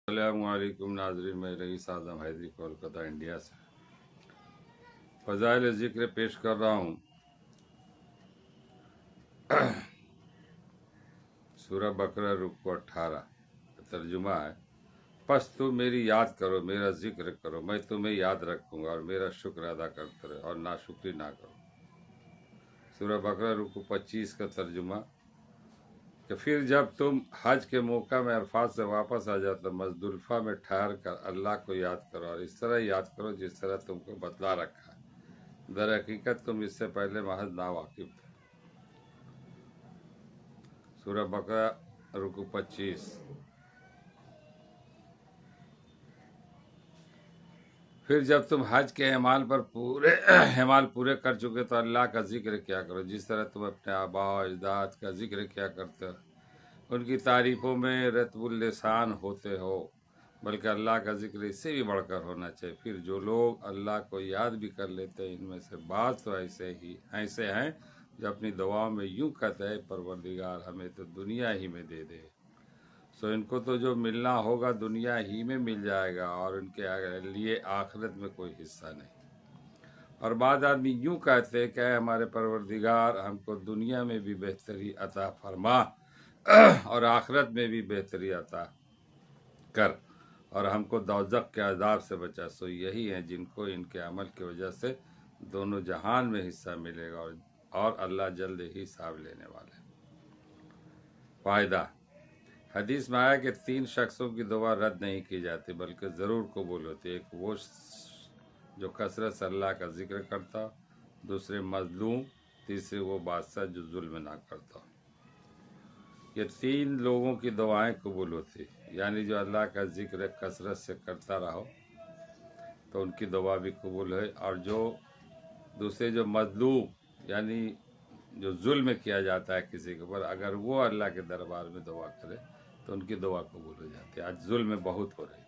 السلام علیکم ناظرین، میں رئیس اعظم حیدری کولکتہ انڈیا سے فضائل ذکر پیش کر رہا ہوں۔ سورہ بقرہ رکوع 18 کا ترجمہ ہے: پس تم میری یاد کرو، میرا ذکر کرو، میں تمہیں یاد رکھوں گا، اور میرا شکر ادا کرتے رہو اور ناشکری نہ کرو۔ سورہ بقرہ رکوع 25 کا ترجمہ کہ پھر جب تم حج کے موقع میں عرفات سے واپس آ جاؤ تو مزدلفہ میں ٹھہر کر اللہ کو یاد کرو، اور اس طرح یاد کرو جس طرح تم کو بتلا رکھا ہے۔ در حقیقت تم اس سے پہلے محض ناواقف تھے۔ سورہ بقرہ رکوع 25۔ پھر جب تم حج کے اعمال پورے کر چکے تو اللہ کا ذکر کیا کرو، جس طرح تم اپنے آباء و اجداد کا ذکر کیا کرتے ہو، ان کی تعریفوں میں رطب اللسان ہوتے ہو، بلکہ اللہ کا ذکر اس سے بھی بڑھ کر ہونا چاہیے۔ پھر جو لوگ اللہ کو یاد بھی کر لیتے ہیں، ان میں سے بعض تو ایسے ہیں جو اپنی دعاؤں میں یوں کہتے ہیں: پروردگار ہمیں تو دنیا ہی میں دے دے، سو ان کو تو جو ملنا ہوگا دنیا ہی میں مل جائے گا، اور ان کے لیے آخرت میں کوئی حصہ نہیں۔ اور بعض آدمی یوں کہتے ہیں کہ اے ہمارے پروردگار، ہم کو دنیا میں بھی بہتری عطا فرما اور آخرت میں بھی بہتری عطا کر، اور ہم کو دوزخ کے عذاب سے بچا۔ سو یہی ہیں جن کو ان کے عمل کی وجہ سے دونوں جہان میں حصہ ملے گا، اور اللہ جلد ہی حساب لینے والے۔ فائدہ: حدیث میں آیا کہ 3 شخصوں کی دعا رد نہیں کی جاتی بلکہ ضرور قبول ہوتی ہے۔ ایک وہ جو کثرت سے اللہ کا ذکر کرتا، دوسرے مظلوم، تیسرے وہ بادشاہ جو ظلم نہ کرتا۔ یہ 3 لوگوں کی دعائیں قبول ہوتی، یعنی جو اللہ کا ذکر کثرت سے کرتا رہو تو ان کی دعا بھی قبول ہے، اور جو دوسرے جو مظلوم یعنی جو ظلم کیا جاتا ہے کسی کے اوپر، اگر وہ اللہ کے دربار میں دعا کرے تو ان کی دعا قبول ہو جاتی ہے۔ آج ظلم بہت ہو رہی۔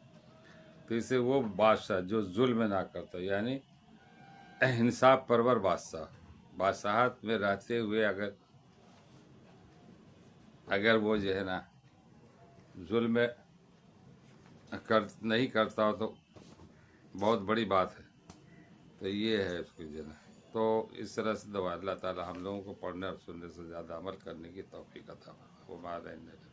تیسرے وہ بادشاہ جو ظلم نہ کرتا، یعنی انصاف پرور بادشاہ، بادشاہت میں رہتے ہوئے اگر وہ جو ہے نا ظلم نہیں کرتا ہو تو بہت بڑی بات ہے۔ تو یہ ہے اس کی جو ہے نا، تو اس طرح سے دعا اللہ تعالی ہم لوگوں کو پڑھنے اور سننے سے زیادہ عمل کرنے کی توفیق عطا فرمائے۔